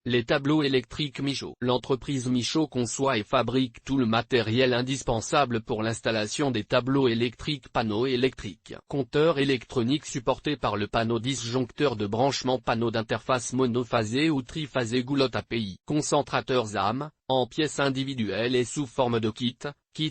Les tableaux électriques Michaud. L'entreprise Michaud conçoit et fabrique tout le matériel indispensable pour l'installation des tableaux électriques, panneaux électriques, compteurs électroniques supportés par le panneau disjoncteur de branchement, panneaux d'interface monophasé ou triphasé, goulotte API, concentrateurs AM, en pièces individuelles et sous forme de kit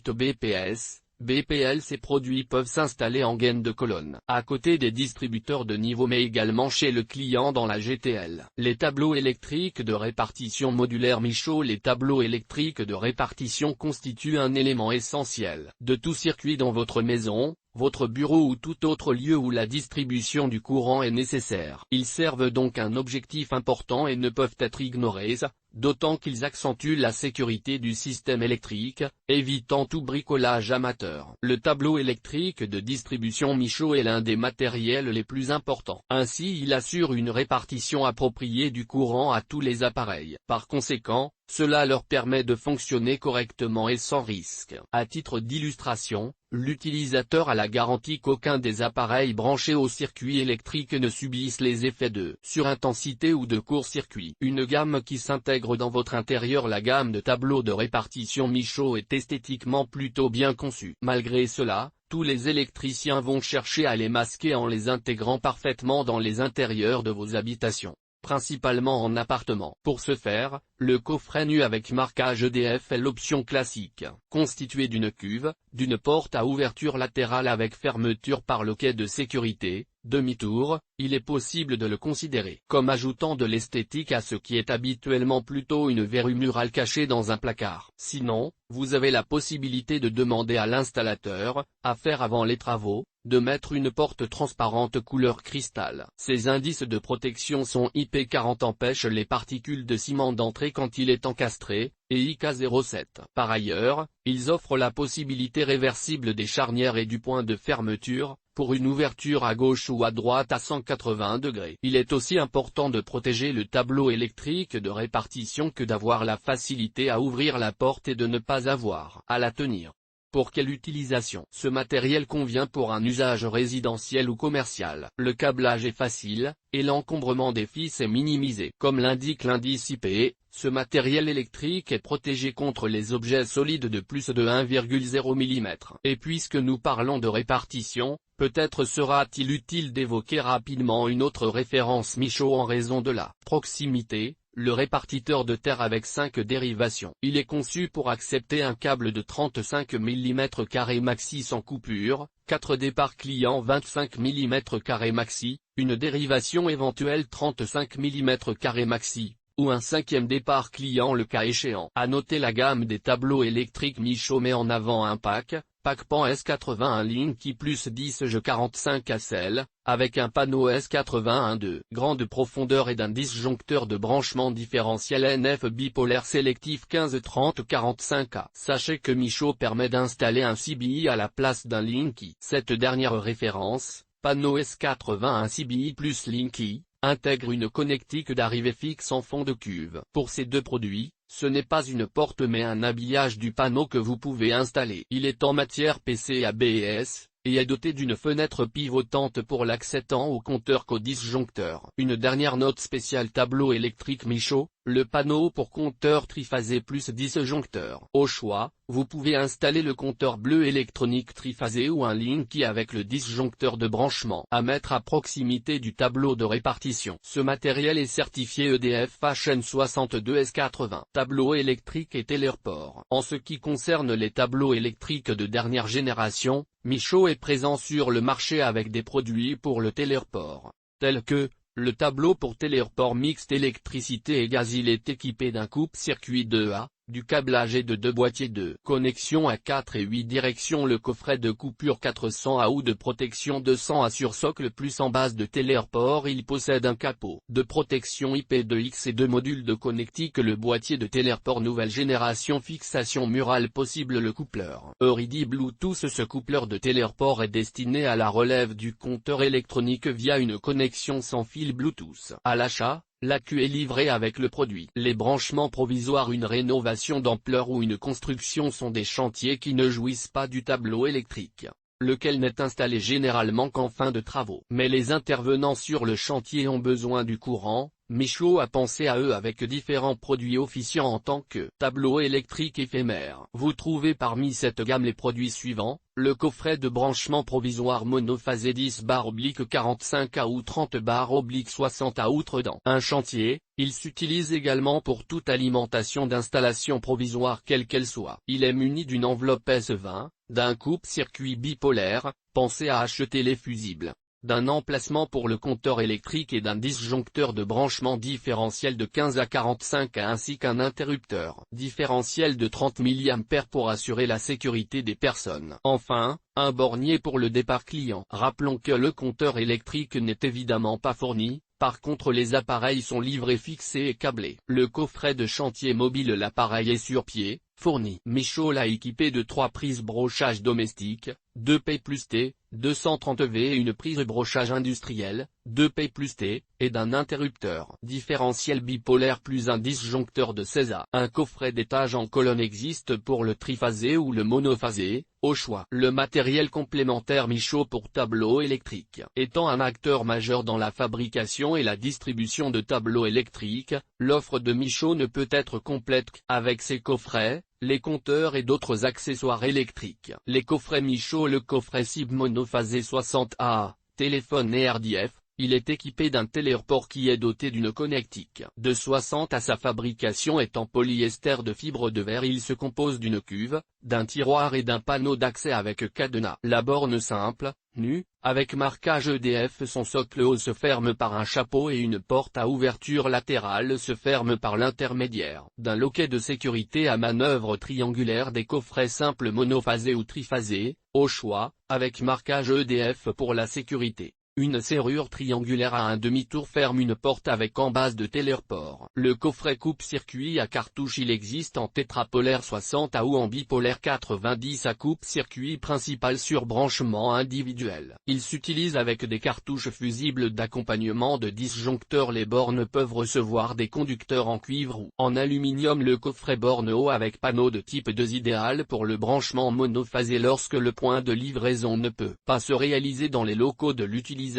BPS. BPL. Ces produits peuvent s'installer en gaine de colonne, à côté des distributeurs de niveau mais également chez le client dans la GTL. Les tableaux électriques de répartition modulaire Michaud. Les tableaux électriques de répartition constituent un élément essentiel de tout circuit dans votre maison, votre bureau ou tout autre lieu où la distribution du courant est nécessaire. Ils servent donc un objectif important et ne peuvent être ignorés, d'autant qu'ils accentuent la sécurité du système électrique, évitant tout bricolage amateur. Le tableau électrique de distribution Michaud est l'un des matériels les plus importants. Ainsi, il assure une répartition appropriée du courant à tous les appareils. Par conséquent, cela leur permet de fonctionner correctement et sans risque. À titre d'illustration, l'utilisateur a la garantie qu'aucun des appareils branchés au circuit électrique ne subissent les effets de surintensité ou de court-circuit. Une gamme qui s'intègre dans votre intérieur. La gamme de tableaux de répartition Michaud est esthétiquement plutôt bien conçue. Malgré cela, tous les électriciens vont chercher à les masquer en les intégrant parfaitement dans les intérieurs de vos habitations, principalement en appartement. Pour ce faire, le coffret nu avec marquage EDF est l'option classique, constitué d'une cuve, d'une porte à ouverture latérale avec fermeture par loquet de sécurité, demi-tour. Il est possible de le considérer comme ajoutant de l'esthétique à ce qui est habituellement plutôt une verrue murale cachée dans un placard. Sinon, vous avez la possibilité de demander à l'installateur, à faire avant les travaux, de mettre une porte transparente couleur cristal. Ces indices de protection sont IP40, empêchent les particules de ciment d'entrer quand il est encastré, et IK07. Par ailleurs, ils offrent la possibilité réversible des charnières et du point de fermeture, pour une ouverture à gauche ou à droite à 180 degrés. Il est aussi important de protéger le tableau électrique de répartition que d'avoir la facilité à ouvrir la porte et de ne pas avoir à la tenir. Pour quelle utilisation? Ce matériel convient pour un usage résidentiel ou commercial. Le câblage est facile, et l'encombrement des fils est minimisé. Comme l'indique l'indice IP, ce matériel électrique est protégé contre les objets solides de plus de 1,0 mm. Et puisque nous parlons de répartition, peut-être sera-t-il utile d'évoquer rapidement une autre référence Michaud en raison de la proximité. Le répartiteur de terre avec 5 dérivations. Il est conçu pour accepter un câble de 35 mm² maxi sans coupure, 4 départs clients 25 mm² maxi, une dérivation éventuelle 35 mm² maxi, ou un 5e départ client le cas échéant. À noter, la gamme des tableaux électriques Michaud met en avant un pack PAN S81 Linky plus 10 G45 ACL, avec un panneau S81 de grande profondeur et d'un disjoncteur de branchement différentiel NF bipolaire sélectif 1530-45A. Sachez que Michaud permet d'installer un CBI à la place d'un Linky. Cette dernière référence, panneau S81 CBI plus Linky, intègre une connectique d'arrivée fixe en fond de cuve. Pour ces deux produits, ce n'est pas une porte mais un habillage du panneau que vous pouvez installer. Il est en matière PC-ABS, et est doté d'une fenêtre pivotante pour l'accès tant au compteur qu'au disjoncteur. Une dernière note spéciale tableau électrique Michaud, le panneau pour compteur triphasé plus disjoncteur. Au choix, vous pouvez installer le compteur bleu électronique triphasé ou un Linky avec le disjoncteur de branchement à mettre à proximité du tableau de répartition. Ce matériel est certifié EDF HN62S80. Tableau électrique et Teleport. En ce qui concerne les tableaux électriques de dernière génération, Michaud est présent sur le marché avec des produits pour le Teleport, tels que le tableau pour Teleport mixte électricité et gaz. Il est équipé d'un coupe-circuit 2A, du câblage et de 2 boîtiers de connexion à 4 et 8 directions. Le coffret de coupure 400A ou de protection 200A sur socle plus en base de Teleport. Il possède un capot de protection IP2X et 2 modules de connectique. Le boîtier de Teleport nouvelle génération, fixation murale possible. Le coupleur Euridi Bluetooth. Ce coupleur de Teleport est destiné à la relève du compteur électronique via une connexion sans fil Bluetooth. À l'achat, l'AQ est livré avec le produit. Les branchements provisoires, une rénovation d'ampleur ou une construction sont des chantiers qui ne jouissent pas du tableau électrique, lequel n'est installé généralement qu'en fin de travaux. Mais les intervenants sur le chantier ont besoin du courant, Michaud a pensé à eux avec différents produits officiant en tant que tableau électrique éphémère. Vous trouvez parmi cette gamme les produits suivants: le coffret de branchement provisoire monophasé 10/45 à ou 30/60 à outredent. Un chantier, il s'utilise également pour toute alimentation d'installation provisoire quelle qu'elle soit. Il est muni d'une enveloppe S20, d'un coupe-circuit bipolaire, pensez à acheter les fusibles, d'un emplacement pour le compteur électrique et d'un disjoncteur de branchement différentiel de 15 à 45 ainsi qu'un interrupteur différentiel de 30 mA pour assurer la sécurité des personnes. Enfin, un bornier pour le départ client. Rappelons que le compteur électrique n'est évidemment pas fourni, par contre les appareils sont livrés fixés et câblés. Le coffret de chantier mobile, l'appareil est sur pied, fourni. Michaud l'a équipé de 3 prises brochage domestiques, 2 P+T, 230V et une prise brochage industrielle, 2 P+T, et d'un interrupteur différentiel bipolaire plus un disjoncteur de 16A. Un coffret d'étage en colonne existe pour le triphasé ou le monophasé, au choix. Le matériel complémentaire Michaud pour tableau électrique. Étant un acteur majeur dans la fabrication et la distribution de tableaux électriques, l'offre de Michaud ne peut être complète qu'avec ses coffrets, les compteurs et d'autres accessoires électriques. Les coffrets Michaud. Le coffret SIB monophasé 60A, téléphone et RDF. Il est équipé d'un téléport qui est doté d'une connectique de 60 à sa fabrication est en polyester de fibre de verre. Il se compose d'une cuve, d'un tiroir et d'un panneau d'accès avec cadenas. La borne simple, nue, avec marquage EDF. Son socle haut se ferme par un chapeau et une porte à ouverture latérale se ferme par l'intermédiaire d'un loquet de sécurité à manœuvre triangulaire. Des coffrets simples monophasés ou triphasés, au choix, avec marquage EDF pour la sécurité. Une serrure triangulaire à un demi-tour ferme une porte avec en base de téléport. Le coffret coupe-circuit à cartouche. Il existe en tétrapolaire 60A ou en bipolaire 90 à coupe-circuit principal sur branchement individuel. Il s'utilise avec des cartouches fusibles d'accompagnement de disjoncteurs. Les bornes peuvent recevoir des conducteurs en cuivre ou en aluminium. Le coffret borne haut avec panneau de type 2 idéal pour le branchement monophasé lorsque le point de livraison ne peut pas se réaliser dans les locaux de l'utilisateur.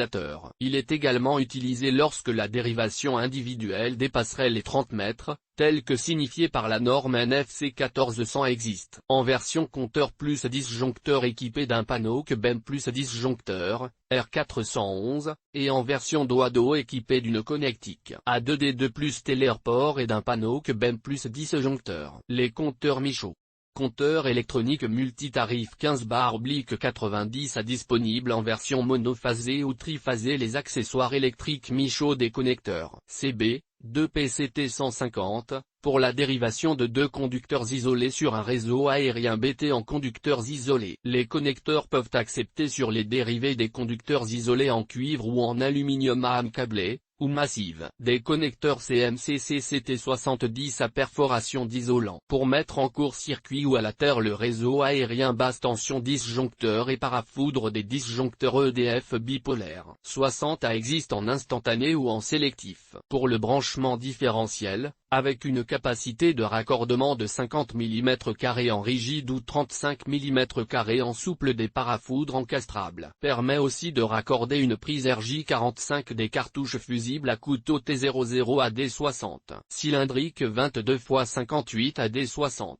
Il est également utilisé lorsque la dérivation individuelle dépasserait les 30 mètres, tel que signifié par la norme NFC 1400 existe. En version compteur plus disjoncteur équipé d'un panneau BEM plus disjoncteur, R411, et en version dos à dos équipé d'une connectique A2D2 plus téléport et d'un panneau BEM plus disjoncteur. Les compteurs Michaud. Compteur électronique multitarif 15/90 à disponible en version monophasée ou triphasée. Les accessoires électriques Michaud. Des connecteurs CB, 2PCT 150, pour la dérivation de 2 conducteurs isolés sur un réseau aérien BT en conducteurs isolés. Les connecteurs peuvent accepter sur les dérivés des conducteurs isolés en cuivre ou en aluminium à âme câblée, ou massive. Des connecteurs CMCC-CT 70 à perforation d'isolant. Pour mettre en court-circuit ou à la terre le réseau aérien basse tension disjoncteur et parafoudre. Des disjoncteurs EDF bipolaires. 60A existe en instantané ou en sélectif. Pour le branchement différentiel, avec une capacité de raccordement de 50 mm² en rigide ou 35 mm² en souple. Des parafoudres encastrables. Permet aussi de raccorder une prise RJ45 des cartouches fusibles à couteau T00 à D60. Cylindrique 22 x 58 à D60.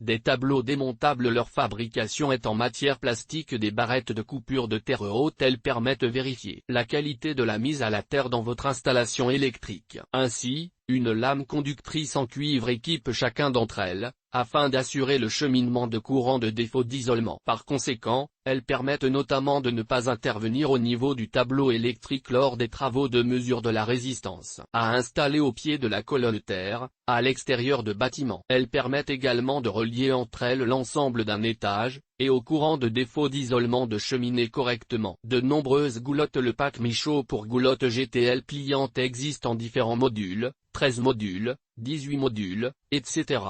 Des tableaux démontables. Leur fabrication est en matière plastique. Des barrettes de coupure de terre haute. Elles permettent de vérifier la qualité de la mise à la terre dans votre installation électrique. Ainsi, une lame conductrice en cuivre équipe chacun d'entre elles, afin d'assurer le cheminement de courant de défaut d'isolement. Par conséquent, elles permettent notamment de ne pas intervenir au niveau du tableau électrique lors des travaux de mesure de la résistance à installer au pied de la colonne terre, à l'extérieur de bâtiments. Elles permettent également de relier entre elles l'ensemble d'un étage, et au courant de défaut d'isolement de cheminer correctement. De nombreuses goulottes. Le pack Michaud pour goulotte GTL pliante existe en différents modules, 13 modules, 18 modules, etc.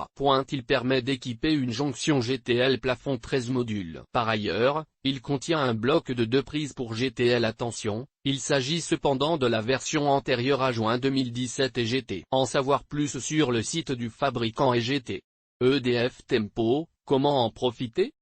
Il permet d'équiper une jonction GTL plafond 13 modules. Par ailleurs, il contient un bloc de 2 prises pour GTL. Attention, il s'agit cependant de la version antérieure à juin 2017 et GT. En savoir plus sur le site du fabricant et GT. EDF Tempo, comment en profiter ?